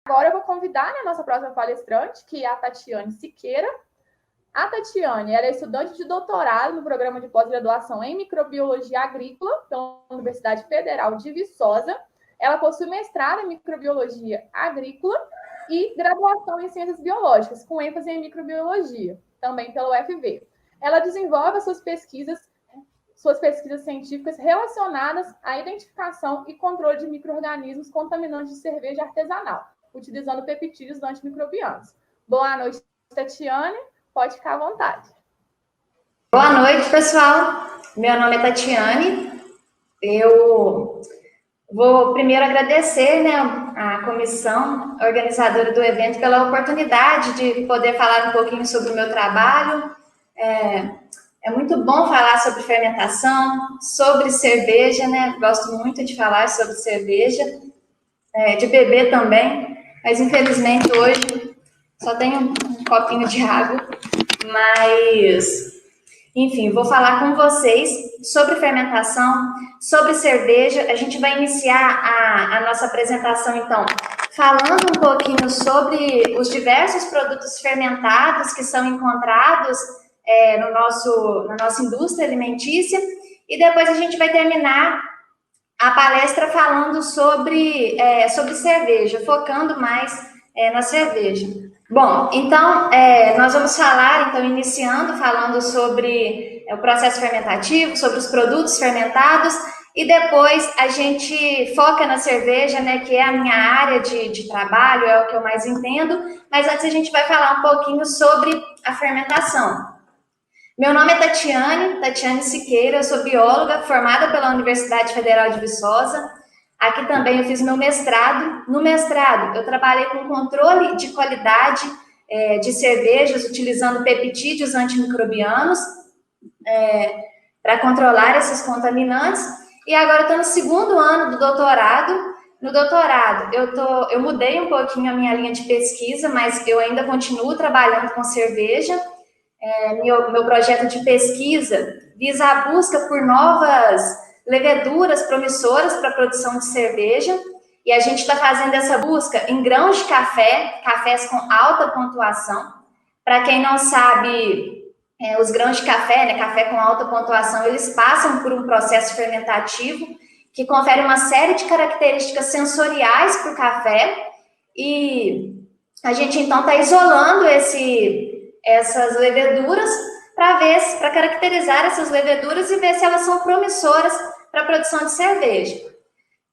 agora eu vou convidar a nossa próxima palestrante, que é a Tatiane Siqueira. A Tatiane, ela é estudante de doutorado no programa de pós-graduação em microbiologia agrícola pela Universidade Federal de Viçosa. Ela possui mestrado em microbiologia agrícola e graduação em ciências biológicas, com ênfase em microbiologia, também pela UFV. Ela desenvolve suas pesquisas científicas relacionadas à identificação e controle de micro-organismos contaminantes de cerveja artesanal, utilizando peptídeos antimicrobianos. Boa noite, Tatiane. Pode ficar à vontade. Boa noite, pessoal. Meu nome é Tatiane. Eu vou primeiro agradecer, a comissão organizadora do evento pela oportunidade de poder falar um pouquinho sobre o meu trabalho. É muito bom falar sobre fermentação, sobre cerveja, Gosto muito de falar sobre cerveja, de beber também, mas infelizmente hoje só tenho um copinho de água. Mas, enfim, vou falar com vocês sobre fermentação, sobre cerveja. A gente vai iniciar a nossa apresentação, então, falando um pouquinho sobre os diversos produtos fermentados que são encontrados na nossa indústria alimentícia. E depois a gente vai terminar a palestra falando sobre cerveja, focando mais na cerveja. Bom, então, nós vamos falar, então, iniciando, falando sobre o processo fermentativo, sobre os produtos fermentados, e depois a gente foca na cerveja, que é a minha área de trabalho, é o que eu mais entendo, mas antes a gente vai falar um pouquinho sobre a fermentação. Meu nome é Tatiane Siqueira, eu sou bióloga, formada pela Universidade Federal de Viçosa. Aqui também eu fiz meu mestrado. No mestrado, eu trabalhei com controle de qualidade de cervejas, utilizando peptídeos antimicrobianos para controlar esses contaminantes. E agora eu estou no segundo ano do doutorado. No doutorado, eu mudei um pouquinho a minha linha de pesquisa, mas eu ainda continuo trabalhando com cerveja. Meu projeto de pesquisa visa a busca por novas leveduras promissoras para a produção de cerveja, e a gente está fazendo essa busca em grãos de café, cafés com alta pontuação. Para quem não sabe, os grãos de café, café com alta pontuação, eles passam por um processo fermentativo que confere uma série de características sensoriais para o café, e a gente então está isolando essas leveduras para caracterizar essas leveduras e ver se elas são promissoras para a produção de cerveja.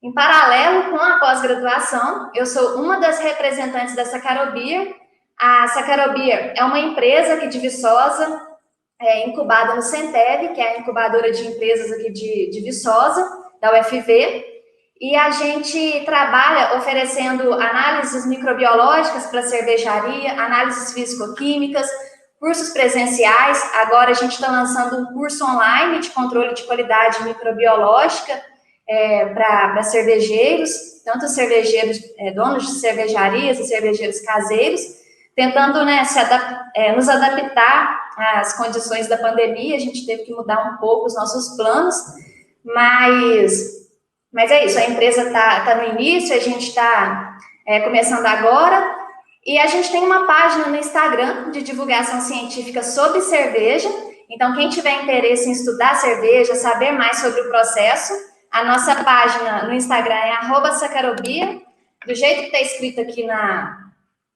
Em paralelo com a pós-graduação, eu sou uma das representantes da Saccharobia. A Saccharobia é uma empresa aqui de Viçosa, incubada no Centev, que é a incubadora de empresas aqui de Viçosa, da UFV, e a gente trabalha oferecendo análises microbiológicas para cervejaria, análises físico-químicas, cursos presenciais. Agora a gente está lançando um curso online de controle de qualidade microbiológica para cervejeiros, tanto cervejeiros, donos de cervejarias e cervejeiros caseiros, tentando nos adaptar às condições da pandemia. A gente teve que mudar um pouco os nossos planos, mas é isso, a empresa está no início, a gente está começando agora, e a gente tem uma página no Instagram de divulgação científica sobre cerveja. Então, quem tiver interesse em estudar cerveja, saber mais sobre o processo, a nossa página no Instagram é @saccharobia, do jeito que está escrito aqui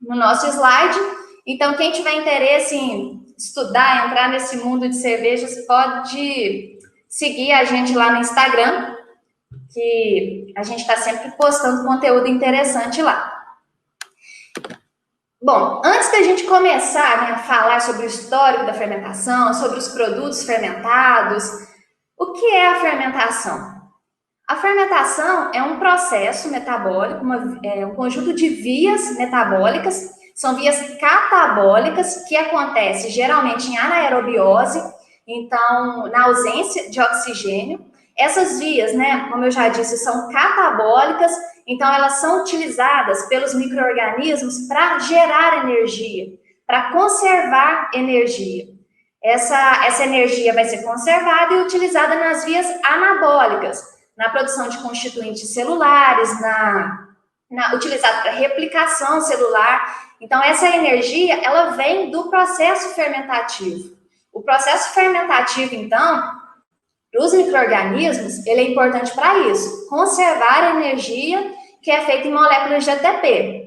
no nosso slide. Então, quem tiver interesse em estudar, entrar nesse mundo de cervejas, pode seguir a gente lá no Instagram, que a gente está sempre postando conteúdo interessante lá. Bom, antes da gente começar a falar sobre o histórico da fermentação, sobre os produtos fermentados, o que é a fermentação? A fermentação é um processo metabólico, um conjunto de vias metabólicas, são vias catabólicas que acontecem geralmente em anaerobiose, então na ausência de oxigênio. Essas vias, como eu já disse, são catabólicas, então elas são utilizadas pelos micro-organismos para gerar energia, para conservar energia. Essa energia vai ser conservada e utilizada nas vias anabólicas, na produção de constituintes celulares, utilizado para replicação celular. Então, essa energia, ela vem do processo fermentativo. O processo fermentativo, então, para os micro-organismos, ele é importante para isso, conservar a energia que é feita em moléculas de ATP.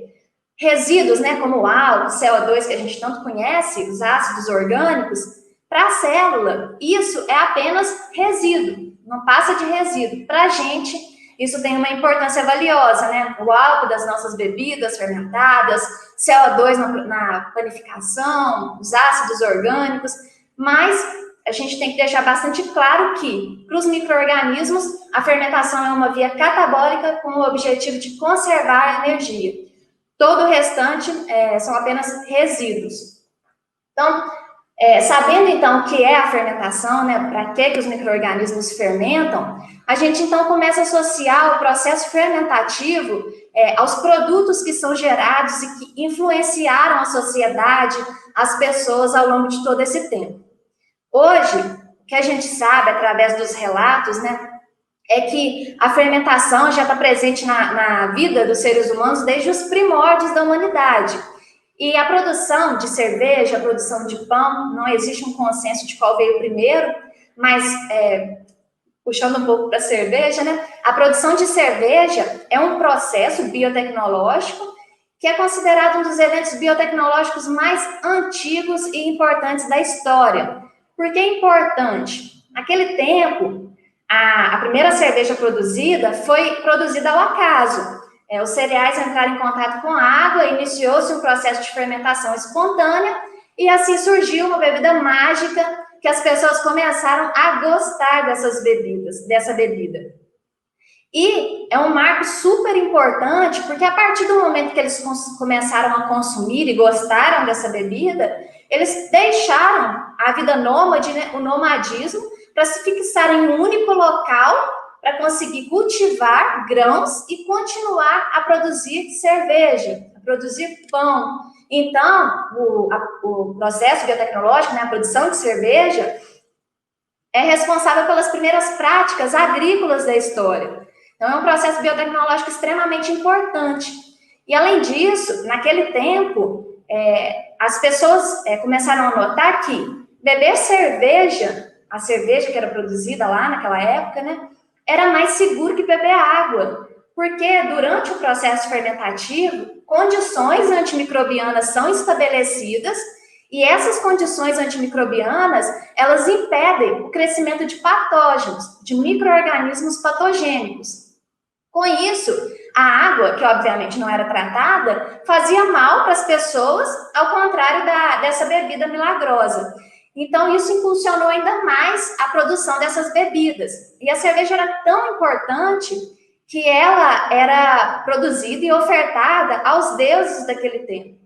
Resíduos, né, como o álcool, CO2, que a gente tanto conhece, os ácidos orgânicos, para a célula, isso é apenas resíduo, não passa de resíduo. Para a gente, isso tem uma importância valiosa, né? O álcool das nossas bebidas fermentadas, CO2 na panificação, os ácidos orgânicos, mas a gente tem que deixar bastante claro que, para os micro-organismos, a fermentação é uma via catabólica com o objetivo de conservar a energia. Todo o restante são apenas resíduos. Então, sabendo então o que é a fermentação, né, para que os micro-organismos fermentam, a gente então começa a associar o processo fermentativo aos produtos que são gerados e que influenciaram a sociedade, as pessoas ao longo de todo esse tempo. Hoje, o que a gente sabe através dos relatos, né, é que a fermentação já está presente na vida dos seres humanos desde os primórdios da humanidade. E a produção de cerveja, a produção de pão, não existe um consenso de qual veio primeiro, mas puxando um pouco para a cerveja, né? A produção de cerveja é um processo biotecnológico que é considerado um dos eventos biotecnológicos mais antigos e importantes da história. Por que é importante? Naquele tempo, a primeira cerveja produzida foi produzida ao acaso. Os cereais entraram em contato com a água, iniciou-se um processo de fermentação espontânea e assim surgiu uma bebida mágica que as pessoas começaram a gostar dessa bebida. E é um marco super importante porque a partir do momento que eles começaram a consumir e gostaram dessa bebida, eles deixaram a vida nômade, né, o nomadismo, para se fixar em um único local para conseguir cultivar grãos e continuar a produzir cerveja, a produzir pão. Então, o processo biotecnológico, né, a produção de cerveja, é responsável pelas primeiras práticas agrícolas da história. Então, é um processo biotecnológico extremamente importante. E, além disso, naquele tempo, as pessoas começaram a notar que beber cerveja, a cerveja que era produzida lá naquela época, né, era mais seguro que beber água, porque durante o processo fermentativo, condições antimicrobianas são estabelecidas e essas condições antimicrobianas, elas impedem o crescimento de patógenos, de micro-organismos patogênicos. Com isso, a água, que obviamente não era tratada, fazia mal para as pessoas, ao contrário dessa bebida milagrosa. Então, isso impulsionou ainda mais a produção dessas bebidas. E a cerveja era tão importante que ela era produzida e ofertada aos deuses daquele tempo.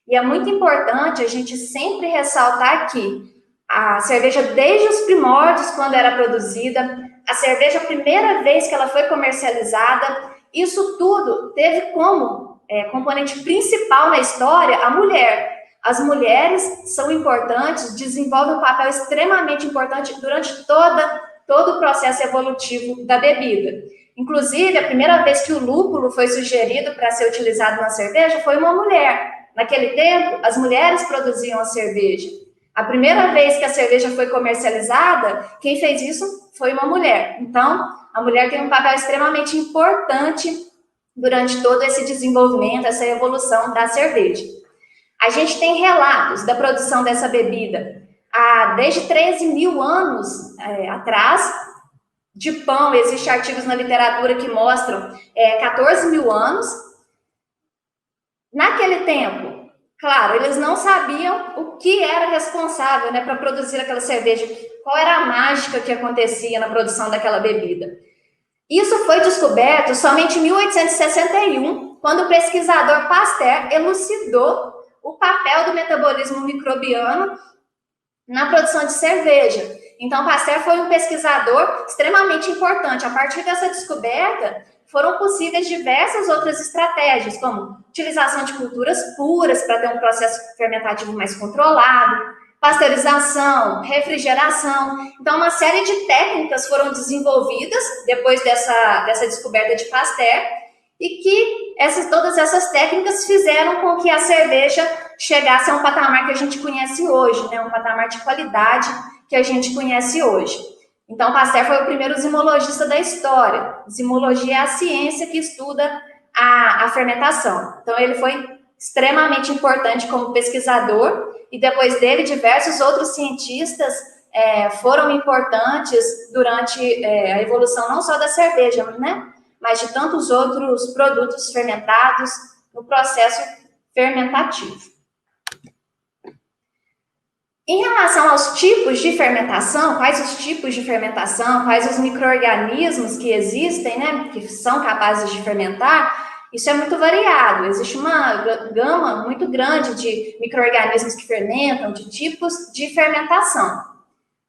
E é muito importante a gente sempre ressaltar que a cerveja, desde os primórdios, quando era produzida, a cerveja, a primeira vez que ela foi comercializada, isso tudo teve como componente principal na história a mulher. As mulheres são importantes, desenvolvem um papel extremamente importante durante todo o processo evolutivo da bebida. Inclusive, a primeira vez que o lúpulo foi sugerido para ser utilizado na cerveja foi uma mulher. Naquele tempo, as mulheres produziam a cerveja. A primeira vez que a cerveja foi comercializada, quem fez isso foi uma mulher. Então, a mulher tem um papel extremamente importante durante todo esse desenvolvimento, essa evolução da cerveja. A gente tem relatos da produção dessa bebida desde 13 mil anos atrás. De pão, existem artigos na literatura que mostram 14 mil anos. Naquele tempo, claro, eles não sabiam o que era responsável, né, para produzir aquela cerveja, qual era a mágica que acontecia na produção daquela bebida. Isso foi descoberto somente em 1861, quando o pesquisador Pasteur elucidou o papel do metabolismo microbiano na produção de cerveja. Então, Pasteur foi um pesquisador extremamente importante. A partir dessa descoberta, foram possíveis diversas outras estratégias, como utilização de culturas puras para ter um processo fermentativo mais controlado, pasteurização, refrigeração. Então, uma série de técnicas foram desenvolvidas depois dessa descoberta de Pasteur, e que todas essas técnicas fizeram com que a cerveja chegasse a um patamar que a gente conhece hoje, né? Um patamar de qualidade que a gente conhece hoje. Então, Pasteur foi o primeiro zimologista da história. Zimologia é a ciência que estuda a fermentação. Então, ele foi extremamente importante como pesquisador, e depois dele, diversos outros cientistas foram importantes durante a evolução não só da cerveja, né? Mas de tantos outros produtos fermentados no processo fermentativo. Em relação aos tipos de fermentação, quais os tipos de fermentação, quais os micro-organismos que existem, né, que são capazes de fermentar, isso é muito variado. Existe uma gama muito grande de micro-organismos que fermentam, de tipos de fermentação.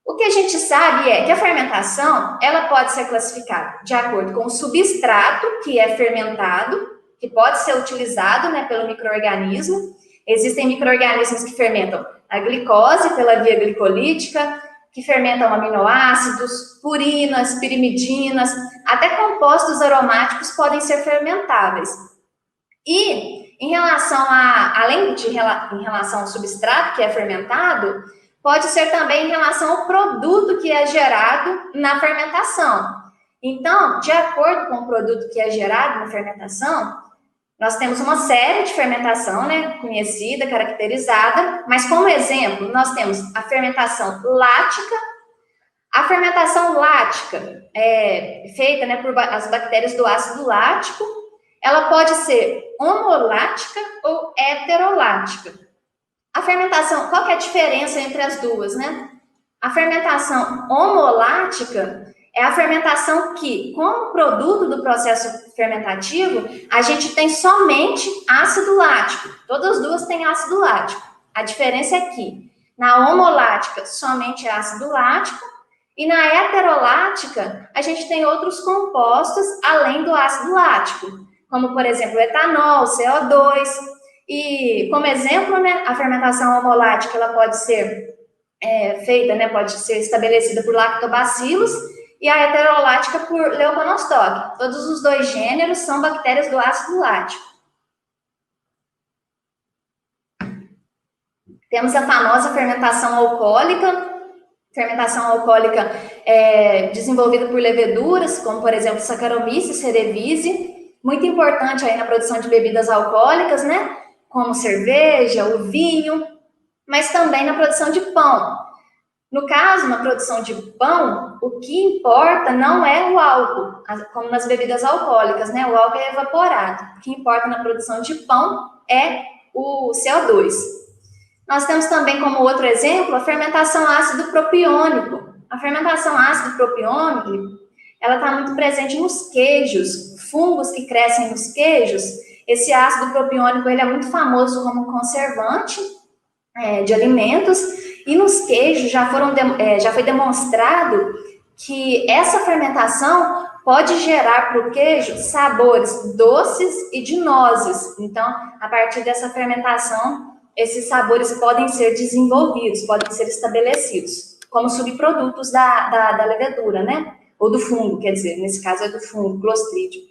O que a gente sabe é que a fermentação, ela pode ser classificada de acordo com o substrato que é fermentado, que pode ser utilizado, né, pelo micro-organismo. Existem micro-organismos que fermentam a glicose pela via glicolítica, que fermentam aminoácidos, purinas, pirimidinas, até compostos aromáticos podem ser fermentáveis. E em relação em relação ao substrato que é fermentado, pode ser também em relação ao produto que é gerado na fermentação. Então, de acordo com o produto que é gerado na fermentação, nós temos uma série de fermentação, né, conhecida, caracterizada, mas como exemplo, nós temos a fermentação lática. A fermentação lática é feita, né, por as bactérias do ácido lático. Ela pode ser homolática ou heterolática. A fermentação, qual que é a diferença entre as duas, né? A fermentação homolática é a fermentação que, como produto do processo fermentativo, a gente tem somente ácido lático. Todas as duas têm ácido lático. A diferença é que na homolática somente ácido lático e na heterolática a gente tem outros compostos além do ácido lático, como por exemplo etanol, CO2. E como exemplo, né, a fermentação homolática ela pode ser feita, né, pode ser estabelecida por lactobacilos, e a heterolática por Leuconostoc. Todos os dois gêneros são bactérias do ácido lático. Temos a famosa fermentação alcoólica. Fermentação alcoólica é desenvolvida por leveduras, como por exemplo Saccharomyces cerevisiae, muito importante aí na produção de bebidas alcoólicas, né? Como cerveja, o vinho, mas também na produção de pão. No caso, na produção de pão, o que importa não é o álcool, como nas bebidas alcoólicas, né? O álcool é evaporado. O que importa na produção de pão é o CO2. Nós temos também como outro exemplo a fermentação ácido propiônico. A fermentação ácido propiônico, ela está muito presente nos queijos, fungos que crescem nos queijos. Esse ácido propiônico ele é muito famoso como conservante de alimentos, e nos queijos já foi demonstrado que essa fermentação pode gerar para o queijo sabores doces e de nozes. Então, a partir dessa fermentação, esses sabores podem ser desenvolvidos, podem ser estabelecidos como subprodutos da levedura, né? Ou do fungo, quer dizer, nesse caso é do fungo, Clostridium.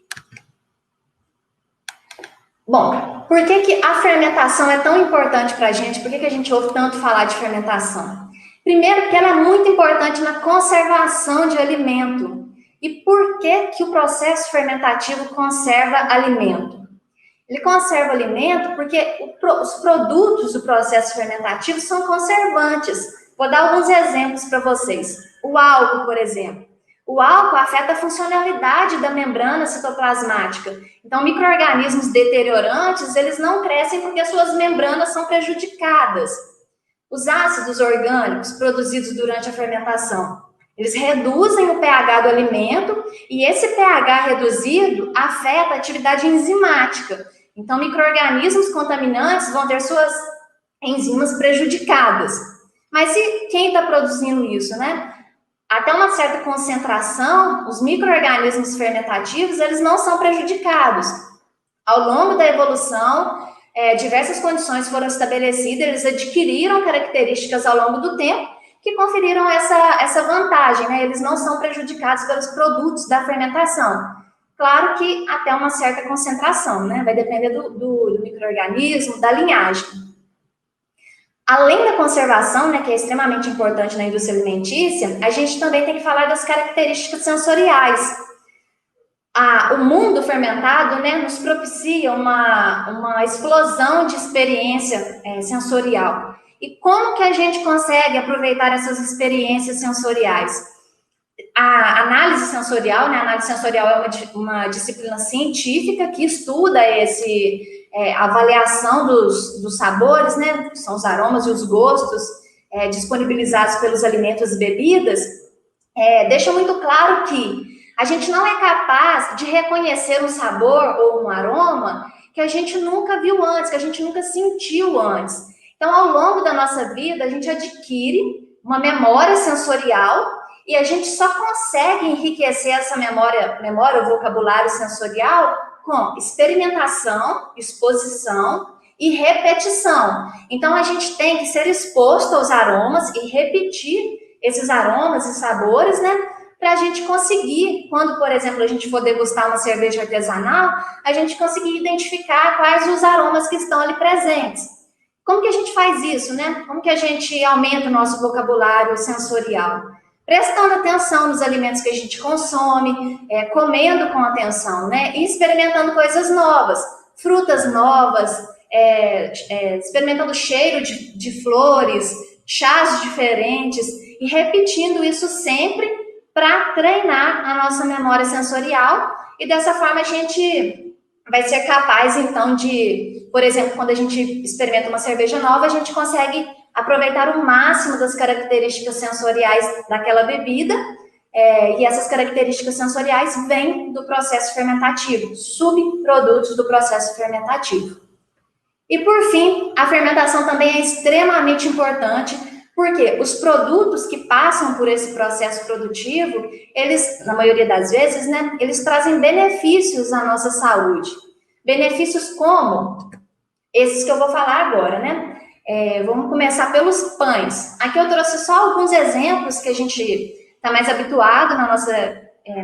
Bom, por que a fermentação é tão importante para a gente? Por que a gente ouve tanto falar de fermentação? Primeiro, porque ela é muito importante na conservação de alimento. E por que o processo fermentativo conserva alimento? Ele conserva alimento porque os produtos do processo fermentativo são conservantes. Vou dar alguns exemplos para vocês. O álcool, por exemplo. O álcool afeta a funcionalidade da membrana citoplasmática. Então, micro-organismos deteriorantes, eles não crescem porque as suas membranas são prejudicadas. Os ácidos orgânicos produzidos durante a fermentação, eles reduzem o pH do alimento e esse pH reduzido afeta a atividade enzimática. Então, micro-organismos contaminantes vão ter suas enzimas prejudicadas. Mas e quem está produzindo isso, né? Até uma certa concentração, os micro-organismos fermentativos, eles não são prejudicados. Ao longo da evolução, diversas condições foram estabelecidas, eles adquiriram características ao longo do tempo que conferiram essa vantagem, né? Eles não são prejudicados pelos produtos da fermentação. Claro que até uma certa concentração, né? Vai depender do micro-organismo, da linhagem. Além da conservação, né, que é extremamente importante na indústria alimentícia, a gente também tem que falar das características sensoriais. O mundo fermentado, né, nos propicia uma explosão de experiência sensorial. E como que a gente consegue aproveitar essas experiências sensoriais? A análise sensorial, né, a análise sensorial é uma disciplina científica que estuda a avaliação dos sabores, né, que são os aromas e os gostos disponibilizados pelos alimentos e bebidas, deixa muito claro que a gente não é capaz de reconhecer um sabor ou um aroma que a gente nunca viu antes, que a gente nunca sentiu antes. Então, ao longo da nossa vida, a gente adquire uma memória sensorial e a gente só consegue enriquecer essa memória ou vocabulário sensorial com experimentação, exposição e repetição. Então, a gente tem que ser exposto aos aromas e repetir esses aromas e sabores, né? Para a gente conseguir, quando, por exemplo, a gente for degustar uma cerveja artesanal, a gente conseguir identificar quais os aromas que estão ali presentes. Como que a gente faz isso, né? Como que a gente aumenta o nosso vocabulário sensorial? Prestando atenção nos alimentos que a gente consome, comendo com atenção, né? E experimentando coisas novas, frutas novas, experimentando cheiro de flores, chás diferentes, e repetindo isso sempre para treinar a nossa memória sensorial, e dessa forma a gente vai ser capaz, então, de, por exemplo, quando a gente experimenta uma cerveja nova, a gente consegue aproveitar o máximo das características sensoriais daquela bebida, e essas características sensoriais vêm do processo fermentativo, subprodutos do processo fermentativo. E, por fim, a fermentação também é extremamente importante, porque os produtos que passam por esse processo produtivo, eles, na maioria das vezes, né, eles trazem benefícios à nossa saúde. Benefícios como esses que eu vou falar agora, né? Vamos começar pelos pães. Aqui eu trouxe só alguns exemplos que a gente está mais habituado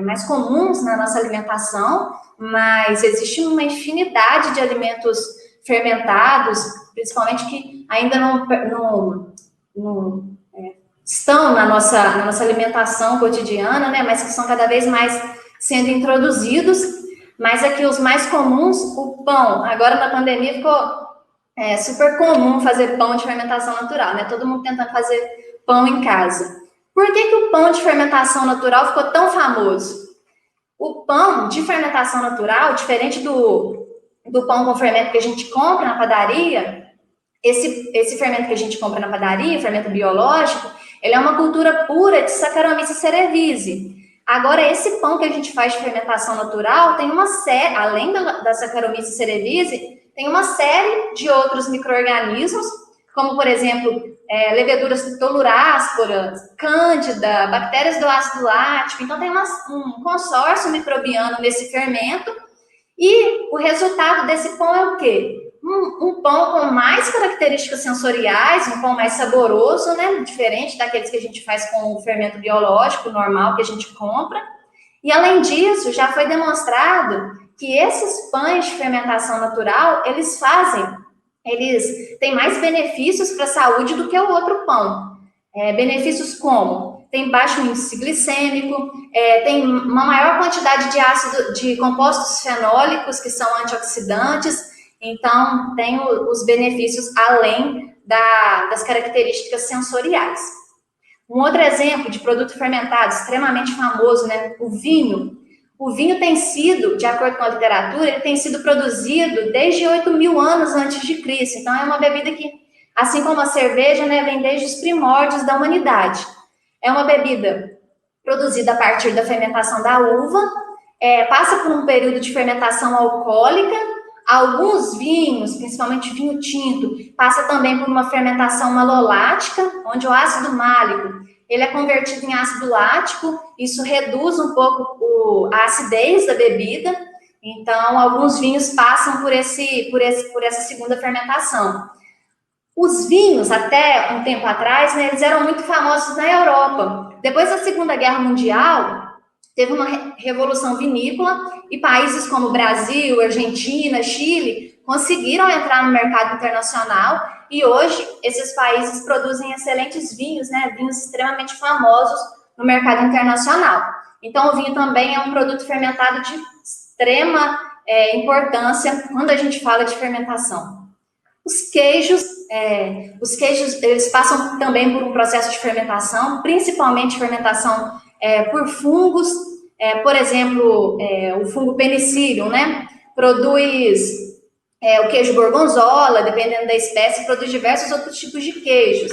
mais comuns na nossa alimentação, mas existe uma infinidade de alimentos fermentados, principalmente que ainda não estão na nossa alimentação cotidiana, né, mas que são cada vez mais sendo introduzidos. Mas aqui os mais comuns, o pão. Agora na pandemia ficou super comum fazer pão de fermentação natural, né? Todo mundo tentando fazer pão em casa. Por que o pão de fermentação natural ficou tão famoso? O pão de fermentação natural, diferente do pão com fermento que a gente compra na padaria, esse fermento que a gente compra na padaria, fermento biológico, ele é uma cultura pura de Saccharomyces cerevisiae. Agora, esse pão que a gente faz de fermentação natural tem uma série, além da Saccharomyces cerevisiae, tem uma série de outros micro-organismos, como, por exemplo, leveduras tolurásporas, cândida, bactérias do ácido lático. Então, tem um consórcio microbiano nesse fermento. E o resultado desse pão é o quê? Um pão com mais características sensoriais, um pão mais saboroso, né? Diferente daqueles que a gente faz com o fermento biológico normal que a gente compra. E, além disso, já foi demonstrado que esses pães de fermentação natural, eles têm mais benefícios para a saúde do que o outro pão. Benefícios como? Tem baixo índice glicêmico, tem uma maior quantidade de compostos fenólicos, que são antioxidantes. Então, tem os benefícios além das características sensoriais. Um outro exemplo de produto fermentado extremamente famoso, né? O vinho. O vinho tem sido, de acordo com a literatura, ele tem sido produzido desde 8.000 anos antes de Cristo. Então, é uma bebida que, assim como a cerveja, né, vem desde os primórdios da humanidade. É uma bebida produzida a partir da fermentação da uva, passa por um período de fermentação alcoólica. Alguns vinhos, principalmente vinho tinto, passa também por uma fermentação malolática, onde o ácido málico ele é convertido em ácido lático. Isso reduz um pouco a acidez da bebida. Então, alguns vinhos passam por essa segunda fermentação. Os vinhos, até um tempo atrás, né, eles eram muito famosos na Europa. Depois da Segunda Guerra Mundial, teve uma revolução vinícola e países como Brasil, Argentina, Chile conseguiram entrar no mercado internacional e hoje esses países produzem excelentes vinhos, né? Vinhos extremamente famosos no mercado internacional. Então, o vinho também é um produto fermentado de extrema importância quando a gente fala de fermentação. Os queijos, eles passam também por um processo de fermentação, principalmente fermentação por fungos, por exemplo, o fungo penicillium, né? Produz o queijo gorgonzola, dependendo da espécie, produz diversos outros tipos de queijos.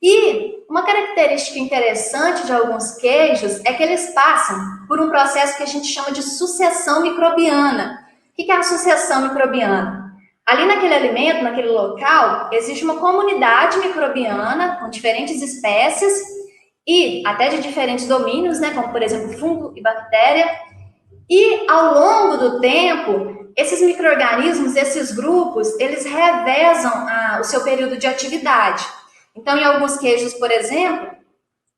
E uma característica interessante de alguns queijos é que eles passam por um processo que a gente chama de sucessão microbiana. O que é a sucessão microbiana? Ali naquele alimento, naquele local, existe uma comunidade microbiana com diferentes espécies e até de diferentes domínios, né, como por exemplo fungo e bactéria. E ao longo do tempo, esses micro-organismos, esses grupos, eles revezam o seu período de atividade. Então, em alguns queijos, por exemplo,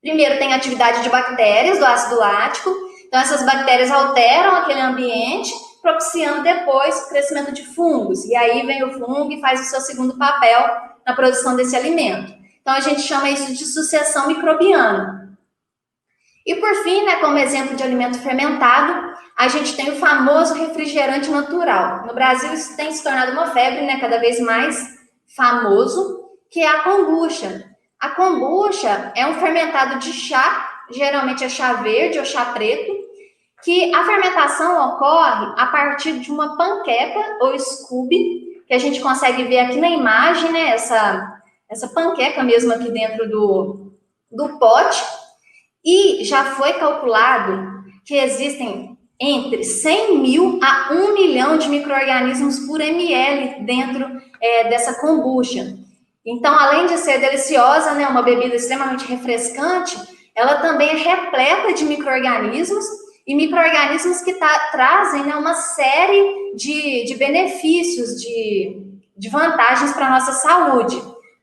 primeiro tem atividade de bactérias do ácido lático, então essas bactérias alteram aquele ambiente, propiciando depois o crescimento de fungos. E aí vem o fungo e faz o seu segundo papel na produção desse alimento. Então, a gente chama isso de sucessão microbiana. E por fim, né, como exemplo de alimento fermentado, a gente tem o famoso refrigerante natural. No Brasil, isso tem se tornado uma febre, né, cada vez mais famoso, que é a kombucha. A kombucha é um fermentado de chá, geralmente é chá verde ou chá preto, que a fermentação ocorre a partir de uma panqueca ou scooby, que a gente consegue ver aqui na imagem, né, essa panqueca mesmo aqui dentro do pote, e já foi calculado que existem entre 100 mil a 1 milhão de micro-organismos por ml dentro dessa kombucha. Então, além de ser deliciosa, né, uma bebida extremamente refrescante, ela também é repleta de micro-organismos e micro-organismos que trazem, né, uma série de benefícios, de vantagens para a nossa saúde.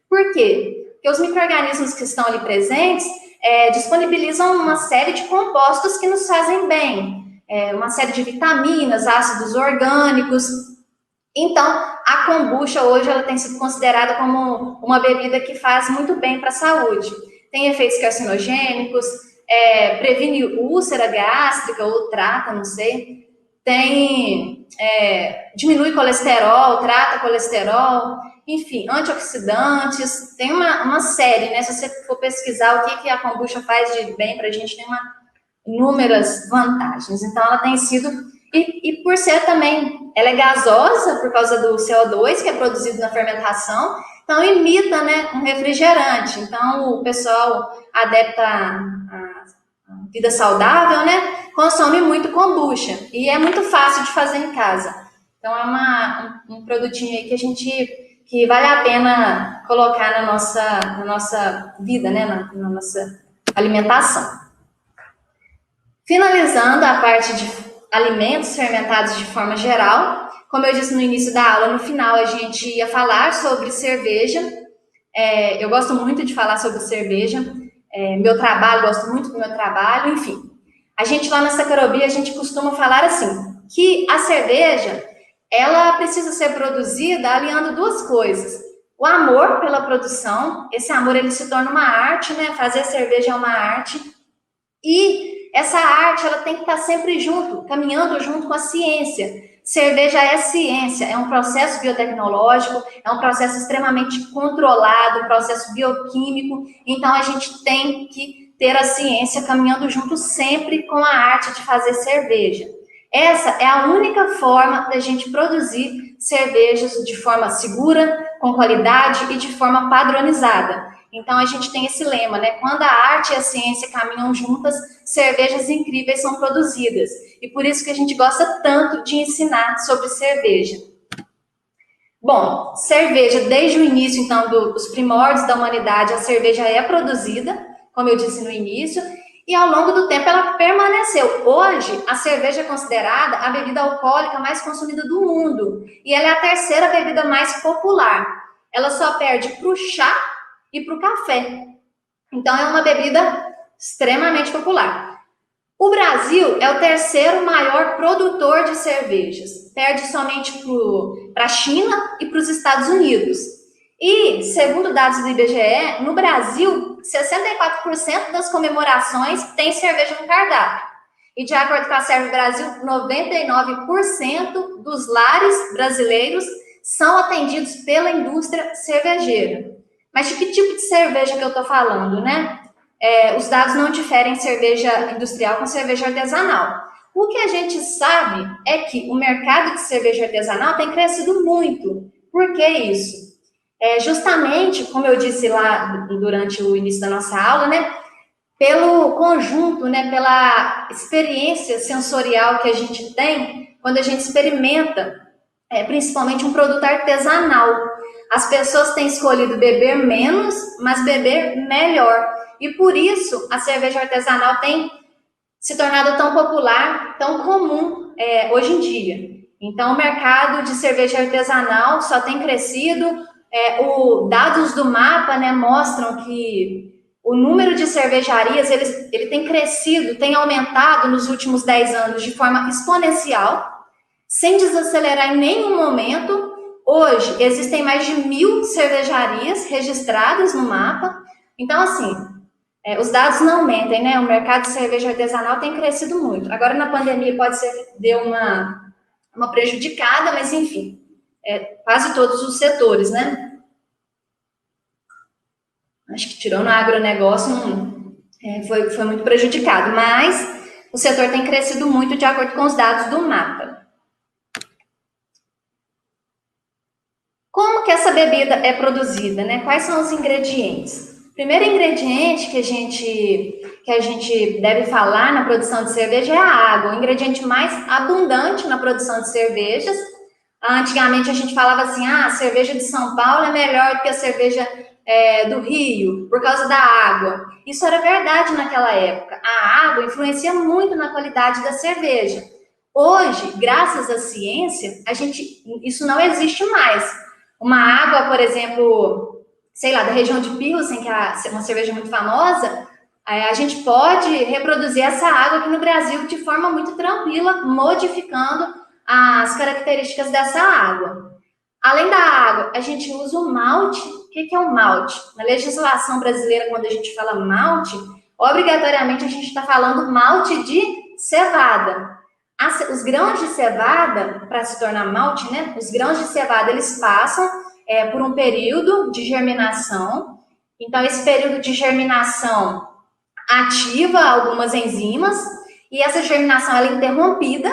Por quê? Porque os micro-organismos que estão ali presentes disponibilizam uma série de compostos que nos fazem bem, uma série de vitaminas, ácidos orgânicos. Então, a kombucha hoje ela tem sido considerada como uma bebida que faz muito bem para a saúde. Tem efeitos carcinogênicos, previne úlcera gástrica ou trata, não sei. Diminui colesterol, trata colesterol, enfim, antioxidantes. Tem uma série, né? Se você for pesquisar o que a kombucha faz de bem para a gente, tem inúmeras vantagens. Então, ela tem sido... E por ser também, ela é gasosa por causa do CO2 que é produzido na fermentação, então imita, né, um refrigerante. Então o pessoal adepto à vida saudável, né, consome muito kombucha e é muito fácil de fazer em casa. Então é um produtinho aí que vale a pena colocar na nossa vida, né, na nossa alimentação. Finalizando a parte de alimentos fermentados de forma geral. Como eu disse no início da aula, no final a gente ia falar sobre cerveja. Eu gosto muito de falar sobre cerveja. Gosto muito do meu trabalho, enfim. A gente lá na Sacrobi, a gente costuma falar assim, que a cerveja, ela precisa ser produzida aliando duas coisas. O amor pela produção, esse amor ele se torna uma arte, né? Fazer cerveja é uma arte. E essa arte, ela tem que estar sempre caminhando junto com a ciência. Cerveja é ciência, é um processo biotecnológico, é um processo extremamente controlado, um processo bioquímico. Então, a gente tem que ter a ciência caminhando junto sempre com a arte de fazer cerveja. Essa é a única forma da gente produzir cervejas de forma segura, com qualidade e de forma padronizada. Então, a gente tem esse lema, né? Quando a arte e a ciência caminham juntas, cervejas incríveis são produzidas. E por isso que a gente gosta tanto de ensinar sobre cerveja. Bom, cerveja, desde o início, então, dos primórdios da humanidade, a cerveja é produzida, como eu disse no início, e ao longo do tempo ela permaneceu. Hoje, a cerveja é considerada a bebida alcoólica mais consumida do mundo. E ela é a terceira bebida mais popular. Ela só perde para o chá e para o café. Então, é uma bebida extremamente popular. O Brasil é o terceiro maior produtor de cervejas, perde somente para a China e para os Estados Unidos. E, segundo dados do IBGE, no Brasil, 64% das comemorações tem cerveja no cardápio. E, de acordo com a Serve Brasil, 99% dos lares brasileiros são atendidos pela indústria cervejeira. Mas de que tipo de cerveja que eu estou falando, né? Os dados não diferem cerveja industrial com cerveja artesanal. O que a gente sabe é que o mercado de cerveja artesanal tem crescido muito. Por que isso? Justamente, como eu disse lá durante o início da nossa aula, né? Pelo conjunto, né? Pela experiência sensorial que a gente tem quando a gente experimenta, principalmente um produto artesanal. As pessoas têm escolhido beber menos, mas beber melhor. E por isso a cerveja artesanal tem se tornado tão popular, tão comum hoje em dia. Então, o mercado de cerveja artesanal só tem crescido. Dados do mapa, né, mostram que o número de cervejarias ele tem crescido, tem aumentado nos últimos 10 anos de forma exponencial, sem desacelerar em nenhum momento. Hoje, existem mais de 1.000 cervejarias registradas no mapa. Então, assim, os dados não mentem, né? O mercado de cerveja artesanal tem crescido muito. Agora, na pandemia, pode ser que dê uma prejudicada, mas, enfim, quase todos os setores, né? Acho que tirando o agronegócio, foi muito prejudicado, mas o setor tem crescido muito de acordo com os dados do mapa. Como que essa bebida é produzida, né? Quais são os ingredientes? O primeiro ingrediente que a gente deve falar na produção de cerveja é a água, o ingrediente mais abundante na produção de cervejas. Antigamente a gente falava assim, a cerveja de São Paulo é melhor do que a cerveja do Rio, por causa da água. Isso era verdade naquela época. A água influencia muito na qualidade da cerveja. Hoje, graças à ciência, isso não existe mais. Uma água, por exemplo, sei lá, da região de Pilsen, que é uma cerveja muito famosa, a gente pode reproduzir essa água aqui no Brasil de forma muito tranquila, modificando as características dessa água. Além da água, a gente usa o malte. O que é o malte? Na legislação brasileira, quando a gente fala malte, obrigatoriamente a gente está falando malte de cevada. Os grãos de cevada, para se tornar malte, né? Os grãos de cevada, eles passam por um período de germinação. Então, esse período de germinação ativa algumas enzimas e essa germinação ela é interrompida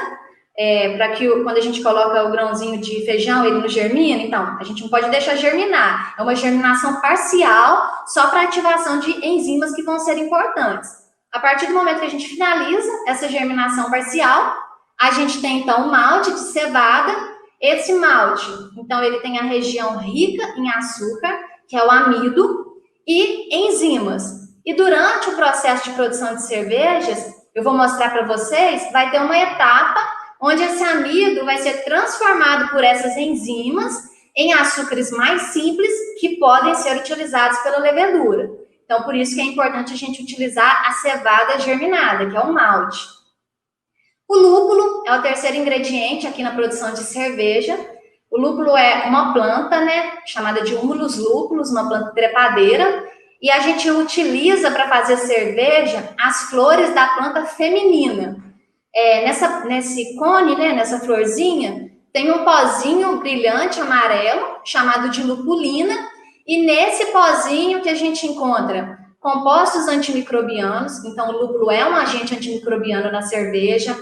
para que quando a gente coloca o grãozinho de feijão, ele não germina. Então, a gente não pode deixar germinar. É uma germinação parcial só para ativação de enzimas que vão ser importantes. A partir do momento que a gente finaliza essa germinação parcial, a gente tem, então, o malte de cevada. Esse malte, então, ele tem a região rica em açúcar, que é o amido, e enzimas. E durante o processo de produção de cervejas, eu vou mostrar para vocês, vai ter uma etapa onde esse amido vai ser transformado por essas enzimas em açúcares mais simples que podem ser utilizados pela levedura. Então, por isso que é importante a gente utilizar a cevada germinada, que é o malte. O lúpulo é o terceiro ingrediente aqui na produção de cerveja. O lúpulo é uma planta, né, chamada de Humulus lúpulus, uma planta trepadeira, e a gente utiliza para fazer cerveja as flores da planta feminina. Nesse cone, né, nessa florzinha, tem um pozinho brilhante amarelo, chamado de lupulina, e nesse pozinho que a gente encontra compostos antimicrobianos, então o lúpulo é um agente antimicrobiano na cerveja,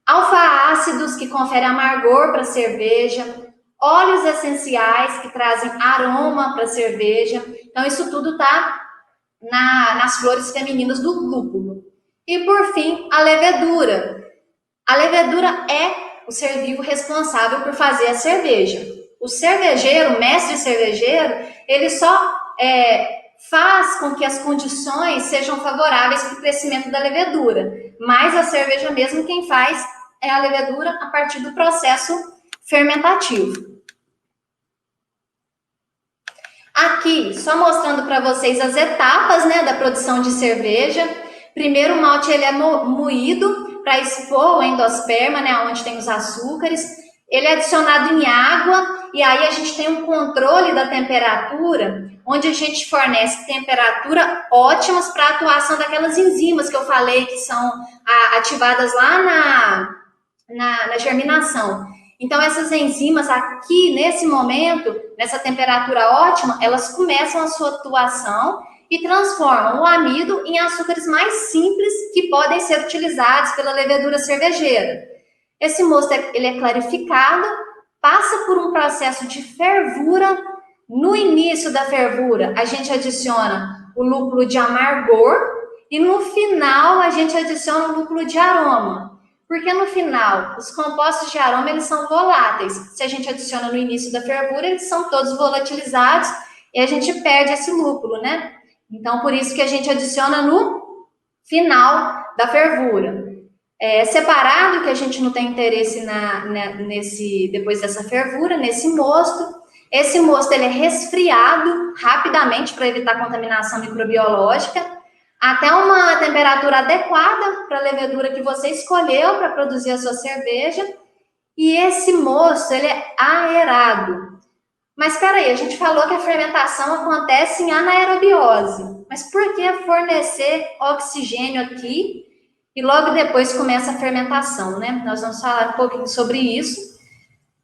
alfa-ácidos que conferem amargor para a cerveja, óleos essenciais que trazem aroma para a cerveja. Então, isso tudo está nas flores femininas do lúpulo. E, por fim, a levedura. A levedura é o ser vivo responsável por fazer a cerveja. O cervejeiro, o mestre cervejeiro, ele só faz com que as condições sejam favoráveis para o crescimento da levedura. Mas a cerveja mesmo quem faz é a levedura a partir do processo fermentativo. Aqui, só mostrando para vocês as etapas, né, da produção de cerveja. Primeiro o malte ele é moído para expor o endosperma, né, onde tem os açúcares. Ele é adicionado em água e aí a gente tem um controle da temperatura, onde a gente fornece temperatura ótimas para a atuação daquelas enzimas que eu falei que são ativadas lá na germinação. Então, essas enzimas aqui, nesse momento, nessa temperatura ótima, elas começam a sua atuação e transformam o amido em açúcares mais simples que podem ser utilizados pela levedura cervejeira. Esse mosto ele é clarificado, passa por um processo de fervura. No início da fervura, a gente adiciona o lúpulo de amargor e no final a gente adiciona o lúpulo de aroma. Porque no final, os compostos de aroma eles são voláteis. Se a gente adiciona no início da fervura, eles são todos volatilizados e a gente perde esse lúpulo, né? Então, por isso que a gente adiciona no final da fervura. Separado, que a gente não tem interesse depois dessa fervura, nesse mosto. Esse mosto ele é resfriado rapidamente para evitar contaminação microbiológica, até uma temperatura adequada para a levedura que você escolheu para produzir a sua cerveja. E esse mosto ele é aerado. Mas espera aí, a gente falou que a fermentação acontece em anaerobiose. Mas por que fornecer oxigênio aqui e logo depois começa a fermentação, né? Nós vamos falar um pouquinho sobre isso.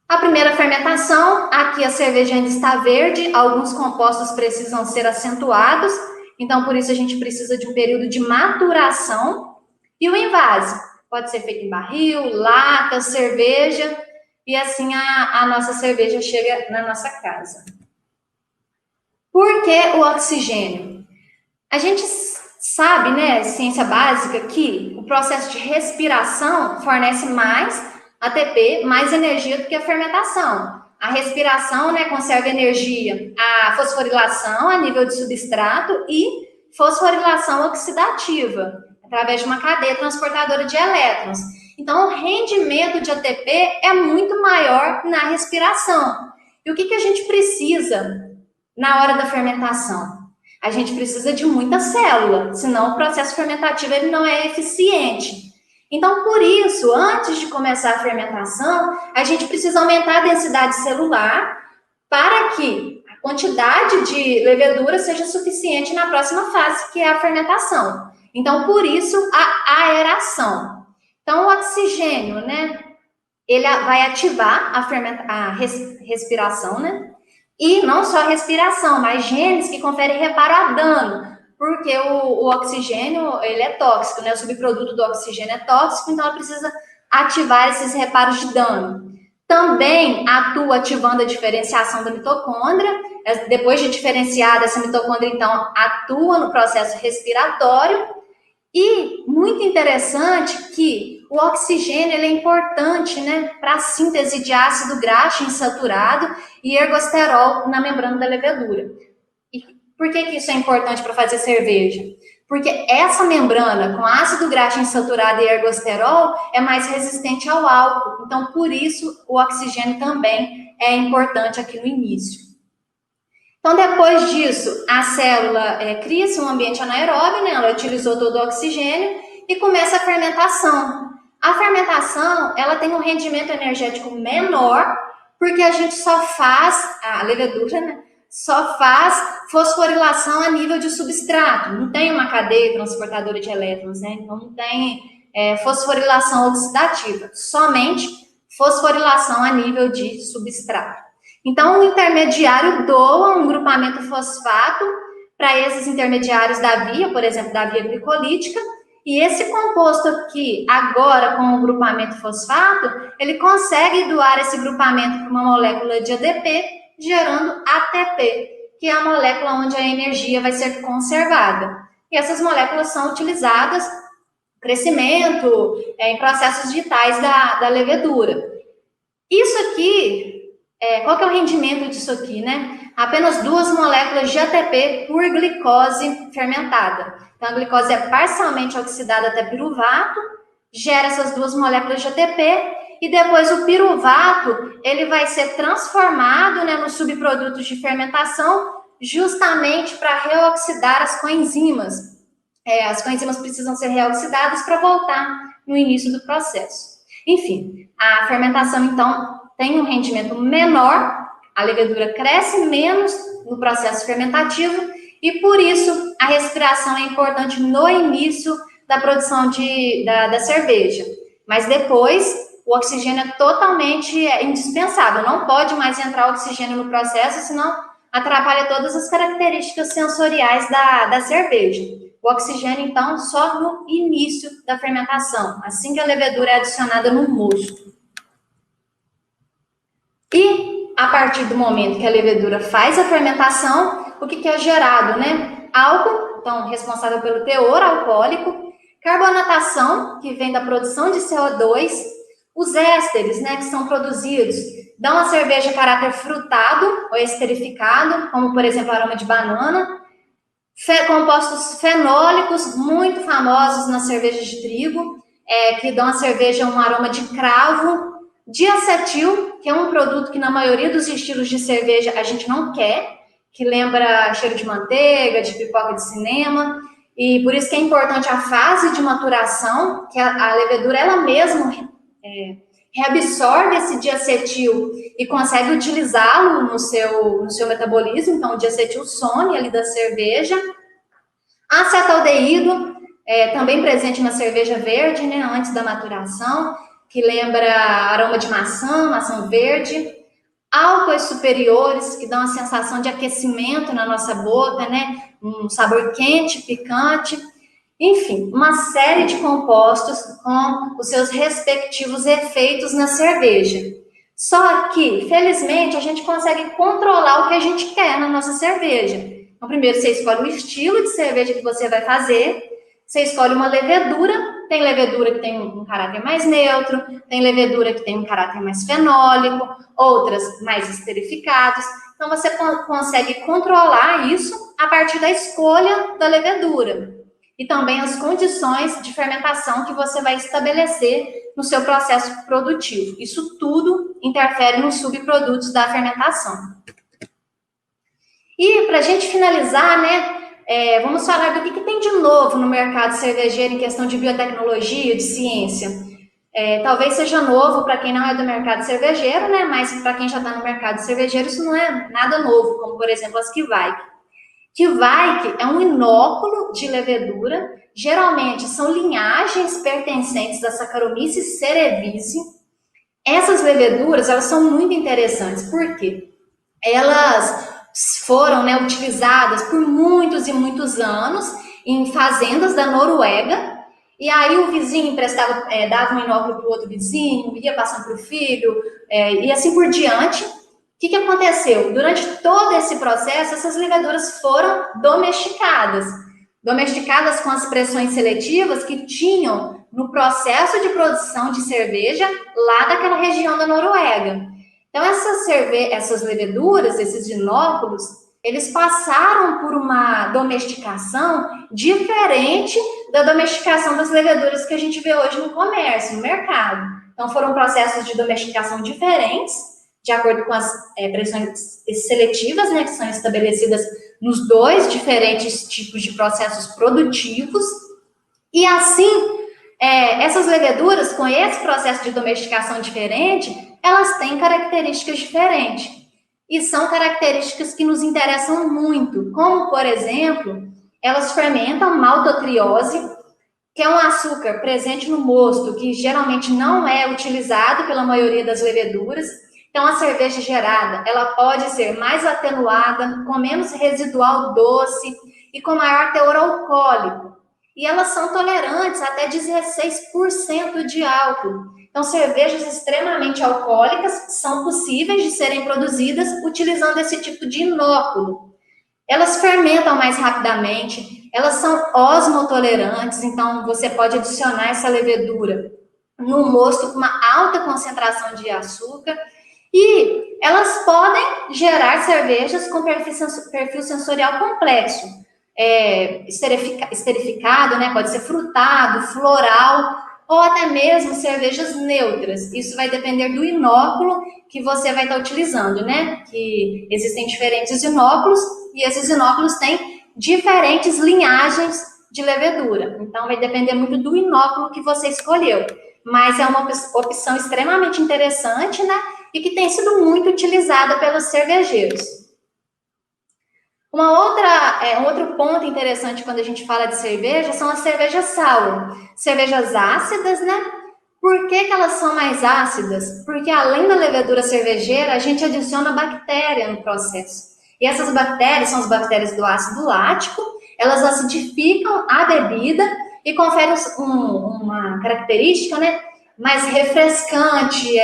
A primeira fermentação, aqui a cerveja ainda está verde, alguns compostos precisam ser acentuados, então por isso a gente precisa de um período de maturação. E o invase pode ser feito em barril, lata, cerveja, e assim a nossa cerveja chega na nossa casa. Por que o oxigênio? A gente sabe, né, ciência básica, que o processo de respiração fornece mais ATP, mais energia do que a fermentação. A respiração, né, conserva energia, a fosforilação a nível de substrato e fosforilação oxidativa, através de uma cadeia transportadora de elétrons. Então, o rendimento de ATP é muito maior na respiração. E o que a gente precisa na hora da fermentação? A gente precisa de muita célula, senão o processo fermentativo ele não é eficiente. Então, por isso, antes de começar a fermentação, a gente precisa aumentar a densidade celular para que a quantidade de levedura seja suficiente na próxima fase, que é a fermentação. Então, por isso, a aeração. Então, o oxigênio, né, ele vai ativar a respiração, né? E não só a respiração, mas genes que conferem reparo a dano, porque o oxigênio, ele é tóxico, né? O subproduto do oxigênio é tóxico, então ela precisa ativar esses reparos de dano. Também atua ativando a diferenciação da mitocôndria. Depois de diferenciada, essa mitocôndria, então, atua no processo respiratório. E muito interessante que o oxigênio ele é importante, né, para a síntese de ácido graxo insaturado e ergosterol na membrana da levedura. E por que isso é importante para fazer cerveja? Porque essa membrana com ácido graxo insaturado e ergosterol é mais resistente ao álcool. Então, por isso, o oxigênio também é importante aqui no início. Então, depois disso, a célula cria-se um ambiente anaeróbio, né? Ela utilizou todo o oxigênio e começa a fermentação. A fermentação, ela tem um rendimento energético menor, porque a gente só faz, a levedura, né? Só faz fosforilação a nível de substrato. Não tem uma cadeia transportadora de elétrons, né? Então, não tem fosforilação oxidativa. Somente fosforilação a nível de substrato. Então, o intermediário doa um grupamento fosfato para esses intermediários da via, por exemplo, da via glicolítica, e esse composto aqui, agora com o grupamento fosfato, ele consegue doar esse grupamento para uma molécula de ADP, gerando ATP, que é a molécula onde a energia vai ser conservada. E essas moléculas são utilizadas no crescimento, em processos vitais da levedura. Isso aqui... qual que é o rendimento disso aqui, né? Apenas 2 moléculas de ATP por glicose fermentada. Então, a glicose é parcialmente oxidada até piruvato, gera essas 2 moléculas de ATP, e depois o piruvato, ele vai ser transformado, né, nos subprodutos de fermentação, justamente para reoxidar as coenzimas. as coenzimas precisam ser reoxidadas para voltar no início do processo. Enfim, a fermentação, então, tem um rendimento menor, a levedura cresce menos no processo fermentativo e, por isso, a respiração é importante no início da produção da cerveja. Mas depois, o oxigênio é totalmente indispensável, não pode mais entrar oxigênio no processo, senão atrapalha todas as características sensoriais da cerveja. O oxigênio, então, só no início da fermentação, assim que a levedura é adicionada no mosto. E, a partir do momento que a levedura faz a fermentação, o que é gerado, né? Álcool, então, responsável pelo teor alcoólico, carbonatação, que vem da produção de CO2, os ésteres, né, que são produzidos, dão à cerveja caráter frutado ou esterificado, como, por exemplo, aroma de banana, compostos fenólicos, muito famosos nas cervejas de trigo, que dão à cerveja um aroma de cravo, diacetil, que é um produto que na maioria dos estilos de cerveja a gente não quer, que lembra cheiro de manteiga, de pipoca de cinema, e por isso que é importante a fase de maturação, que a levedura ela mesma reabsorve esse diacetil e consegue utilizá-lo no seu metabolismo, então o diacetil some ali da cerveja. Acetaldeído, também presente na cerveja verde, né, antes da maturação, que lembra aroma de maçã verde. Álcoois superiores, que dão a sensação de aquecimento na nossa boca, né, um sabor quente, picante. Enfim, uma série de compostos com os seus respectivos efeitos na cerveja. Só que, felizmente, a gente consegue controlar o que a gente quer na nossa cerveja. Então, primeiro, você escolhe o estilo de cerveja que você vai fazer, você escolhe uma levedura, tem levedura que tem um caráter mais neutro, tem levedura que tem um caráter mais fenólico, outras mais esterificadas. Então, você consegue controlar isso a partir da escolha da levedura. E também as condições de fermentação que você vai estabelecer no seu processo produtivo. Isso tudo interfere nos subprodutos da fermentação. E para a gente finalizar, né, vamos falar do que tem de novo no mercado cervejeiro em questão de biotecnologia, de ciência. Talvez seja novo para quem não é do mercado cervejeiro, né, mas para quem já está no mercado cervejeiro isso não é nada novo, como por exemplo as Kveik. Kveik é um inóculo de levedura, geralmente são linhagens pertencentes à Saccharomyces cerevisiae. Essas leveduras, elas são muito interessantes, porque elas foram, né, utilizadas por muitos e muitos anos em fazendas da Noruega, e aí o vizinho emprestava, dava um inóculo para o outro vizinho, ia passando para o filho, e assim por diante. O que aconteceu? Durante todo esse processo, essas leveduras foram domesticadas com as pressões seletivas que tinham no processo de produção de cerveja lá daquela região da Noruega. Então, essas leveduras, esses inóculos, eles passaram por uma domesticação diferente da domesticação das leveduras que a gente vê hoje no comércio, no mercado. Então, foram processos de domesticação diferentes, de acordo com as pressões seletivas, né, que são estabelecidas nos dois diferentes tipos de processos produtivos. E assim, essas leveduras, com esse processo de domesticação diferente, elas têm características diferentes. E são características que nos interessam muito, como, por exemplo, elas fermentam maltotriose, que é um açúcar presente no mosto, que geralmente não é utilizado pela maioria das leveduras. Então, a cerveja gerada, ela pode ser mais atenuada, com menos residual doce e com maior teor alcoólico. E elas são tolerantes até 16% de álcool. Então, cervejas extremamente alcoólicas são possíveis de serem produzidas utilizando esse tipo de inóculo. Elas fermentam mais rapidamente, elas são osmotolerantes, então você pode adicionar essa levedura no mosto com uma alta concentração de açúcar. E elas podem gerar cervejas com perfil sensorial complexo, esterificado, né? Pode ser frutado, floral, ou até mesmo cervejas neutras. Isso vai depender do inóculo que você vai estar utilizando, né? Que existem diferentes inóculos, e esses inóculos têm diferentes linhagens de levedura. Então, vai depender muito do inóculo que você escolheu. Mas é uma opção extremamente interessante, né? E que tem sido muito utilizada pelos cervejeiros. Um outro ponto interessante quando a gente fala de cerveja são as cervejas sour. Cervejas ácidas, né? Por que elas são mais ácidas? Porque além da levedura cervejeira, a gente adiciona bactéria no processo. E essas bactérias são as bactérias do ácido lático, elas acidificam a bebida e conferem uma característica, né, mais refrescante,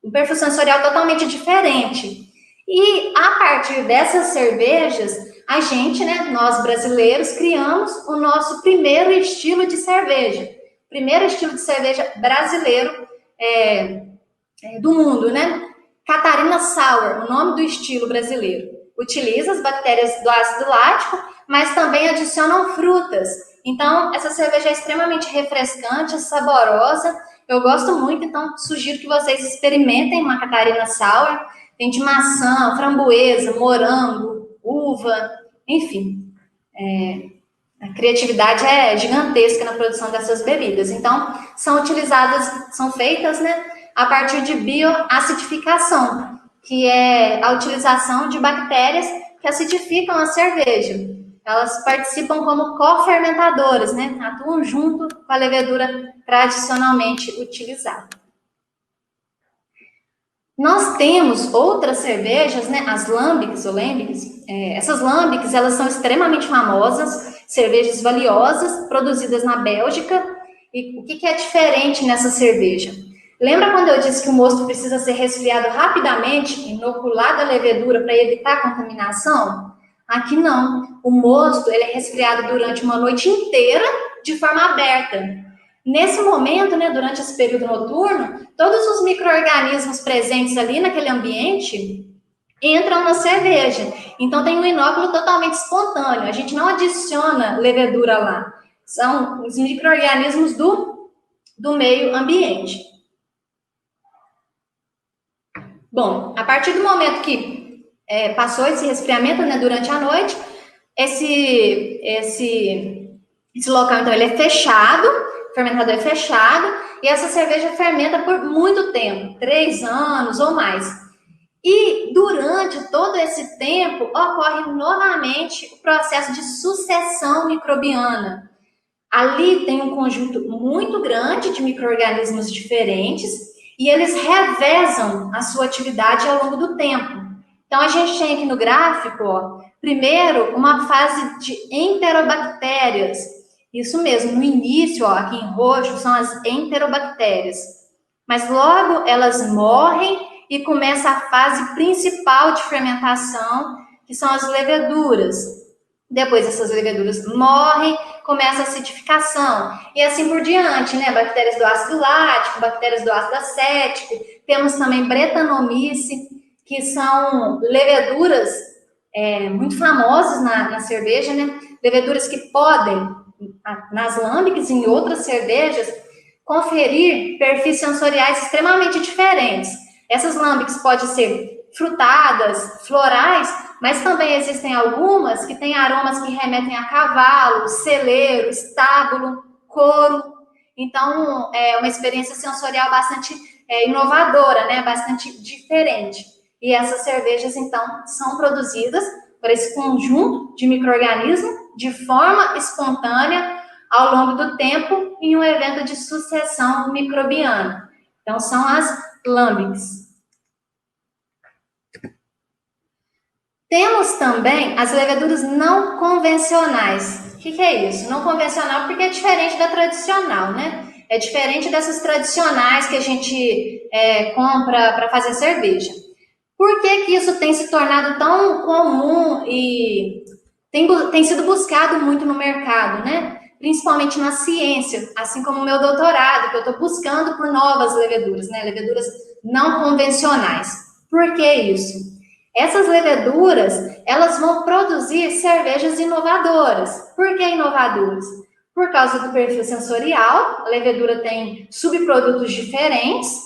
um perfil sensorial totalmente diferente. E a partir dessas cervejas, a gente, né, nós brasileiros, criamos o nosso primeiro estilo de cerveja. Primeiro estilo de cerveja brasileiro do mundo, né? Catarina Sour, o nome do estilo brasileiro. Utiliza as bactérias do ácido lático, mas também adicionam frutas. Então, essa cerveja é extremamente refrescante, saborosa. Eu gosto muito, então sugiro que vocês experimentem uma Catarina Sour. Tem de maçã, framboesa, morango, uva, enfim. A criatividade é gigantesca na produção dessas bebidas. Então, são feitas, né, a partir de bioacidificação, que é a utilização de bactérias que acidificam a cerveja. Elas participam como cofermentadoras, né, atuam junto com a levedura tradicionalmente utilizada. Nós temos outras cervejas, né, as lambics ou lambics. Essas lambics, elas são extremamente famosas, cervejas valiosas, produzidas na Bélgica. E o que é diferente nessa cerveja? Lembra quando eu disse que o mosto precisa ser resfriado rapidamente, inoculado a levedura para evitar contaminação? Aqui não. O mosto ele é resfriado durante uma noite inteira de forma aberta. Nesse momento, né, durante esse período noturno, todos os micro-organismos presentes ali naquele ambiente entram na cerveja. Então, tem um inóculo totalmente espontâneo. A gente não adiciona levedura lá. São os micro-organismos do meio ambiente. Bom, a partir do momento que passou esse resfriamento, né, durante a noite, esse local, então, ele é fechado, o fermentador é fechado, e essa cerveja fermenta por muito tempo, 3 anos ou mais. E durante todo esse tempo, ocorre novamente o processo de sucessão microbiana. Ali tem um conjunto muito grande de micro-organismos diferentes e eles revezam a sua atividade ao longo do tempo. Então, a gente tem aqui no gráfico, primeiro, uma fase de enterobactérias. Isso mesmo, no início, aqui em roxo, são as enterobactérias. Mas logo elas morrem e começa a fase principal de fermentação, que são as leveduras. Depois essas leveduras morrem, começa a acidificação. E assim por diante, né? Bactérias do ácido lático, bactérias do ácido acético. Temos também Brettanomyces, que são leveduras muito famosas na cerveja, né? Leveduras que podem, nas lambics e em outras cervejas, conferir perfis sensoriais extremamente diferentes. Essas lambics podem ser frutadas, florais, mas também existem algumas que têm aromas que remetem a cavalo, celeiro, estábulo, couro. Então, é uma experiência sensorial bastante inovadora, né? Bastante diferente. E essas cervejas, então, são produzidas por esse conjunto de micro-organismos de forma espontânea ao longo do tempo em um evento de sucessão microbiana. Então, são as lambics. Temos também as leveduras não convencionais. O que é isso? Não convencional porque é diferente da tradicional, né? É diferente dessas tradicionais que a gente compra para fazer cerveja. Por que isso tem se tornado tão comum e tem sido buscado muito no mercado, né? Principalmente na ciência, assim como o meu doutorado, que eu estou buscando por novas leveduras, né? Leveduras não convencionais. Por que isso? Essas leveduras, elas vão produzir cervejas inovadoras. Por que inovadoras? Por causa do perfil sensorial, a levedura tem subprodutos diferentes.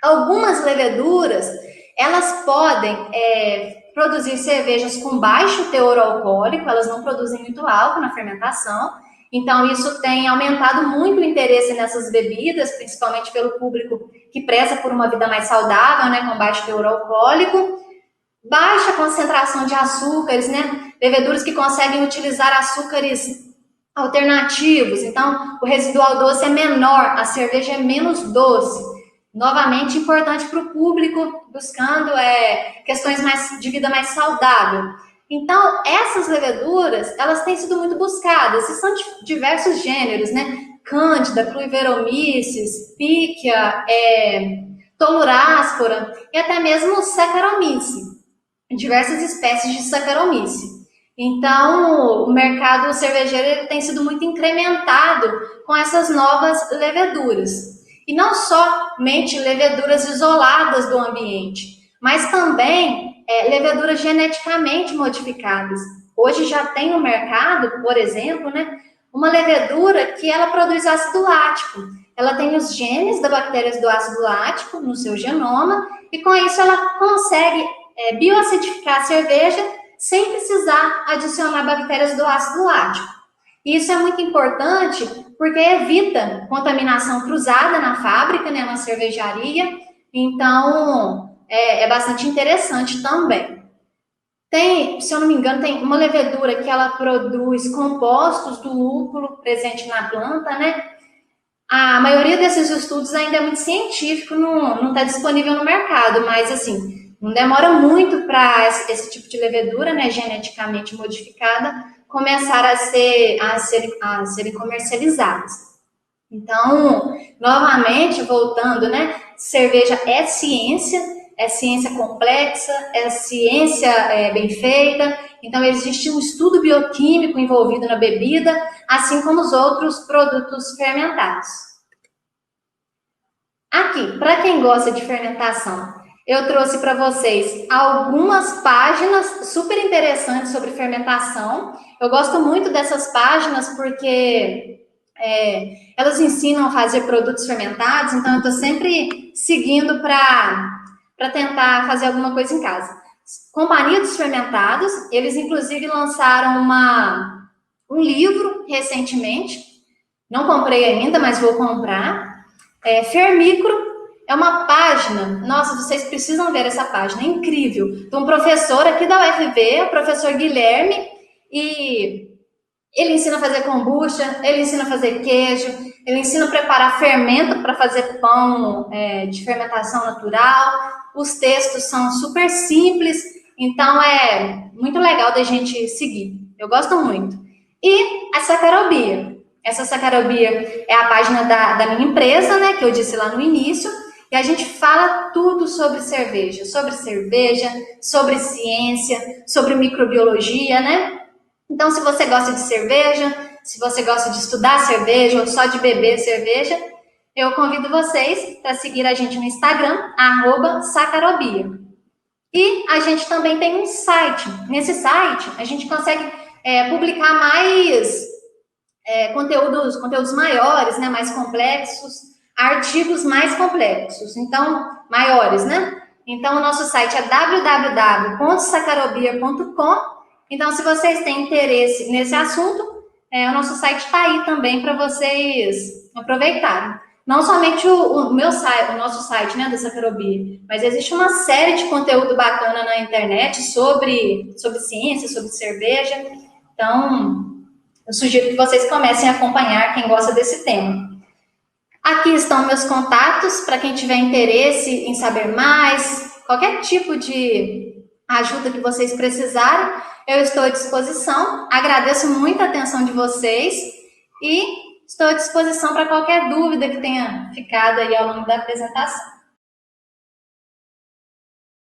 Algumas leveduras, elas podem produzir cervejas com baixo teor alcoólico, elas não produzem muito álcool na fermentação, então isso tem aumentado muito o interesse nessas bebidas, principalmente pelo público que preza por uma vida mais saudável, né, com baixo teor alcoólico, baixa concentração de açúcares, né, leveduras que conseguem utilizar açúcares alternativos, então o residual doce é menor, a cerveja é menos doce. Novamente, importante para o público buscando questões de vida mais saudável. Então, essas leveduras, elas têm sido muito buscadas, e são de diversos gêneros, né? Cândida, Cluiveromyces, Pichia, Toluráspora e até mesmo Saccharomyces, diversas espécies de Saccharomyces. Então, o mercado cervejeiro tem sido muito incrementado com essas novas leveduras. E não somente leveduras isoladas do ambiente, mas também leveduras geneticamente modificadas. Hoje já tem no mercado, por exemplo, né, uma levedura que ela produz ácido lático. Ela tem os genes da bactéria do ácido lático no seu genoma e com isso ela consegue bioacidificar a cerveja sem precisar adicionar bactérias do ácido lático. E isso é muito importante porque evita contaminação cruzada na fábrica, né, na cervejaria. Então, é bastante interessante também. Tem, se eu não me engano, tem uma levedura que ela produz compostos do lúpulo presente na planta, né? A maioria desses estudos ainda é muito científico, não está disponível no mercado, mas assim, não demora muito para esse tipo de levedura, né, geneticamente modificada, começar a serem comercializadas. Então, novamente, voltando, né, cerveja é ciência complexa, é ciência bem feita, então existe um estudo bioquímico envolvido na bebida, assim como os outros produtos fermentados. Aqui, para quem gosta de fermentação, eu trouxe para vocês algumas páginas super interessantes sobre fermentação. Eu gosto muito dessas páginas porque elas ensinam a fazer produtos fermentados, então eu estou sempre seguindo para tentar fazer alguma coisa em casa. Companhia dos Fermentados, eles inclusive lançaram um livro recentemente, não comprei ainda, mas vou comprar. Fermicro é uma página, nossa, vocês precisam ver essa página, é incrível, de um professor aqui da UFV, o professor Guilherme, e ele ensina a fazer kombucha, ele ensina a fazer queijo, ele ensina a preparar fermento para fazer pão de fermentação natural. Os textos são super simples, então é muito legal da gente seguir. Eu gosto muito. E a Saccharobia. Essa Saccharobia é a página da minha empresa, né, que eu disse lá no início, e a gente fala tudo sobre cerveja, sobre ciência, sobre microbiologia, né? Então, se você gosta de cerveja, se você gosta de estudar cerveja ou só de beber cerveja, eu convido vocês para seguir a gente no Instagram, @Saccharobia. E a gente também tem um site. Nesse site, a gente consegue publicar mais conteúdos maiores, né, mais complexos, artigos mais complexos, então, maiores, né? Então, o nosso site é www.saccharobia.com. Então, se vocês têm interesse nesse assunto, o nosso site está aí também para vocês aproveitarem. Não somente o nosso site, né, da Saccharobia, mas existe uma série de conteúdo bacana na internet sobre ciência, sobre cerveja. Então, eu sugiro que vocês comecem a acompanhar quem gosta desse tema. Aqui estão meus contatos para quem tiver interesse em saber mais, qualquer tipo de ajuda que vocês precisarem, eu estou à disposição. Agradeço muito a atenção de vocês e estou à disposição para qualquer dúvida que tenha ficado aí ao longo da apresentação.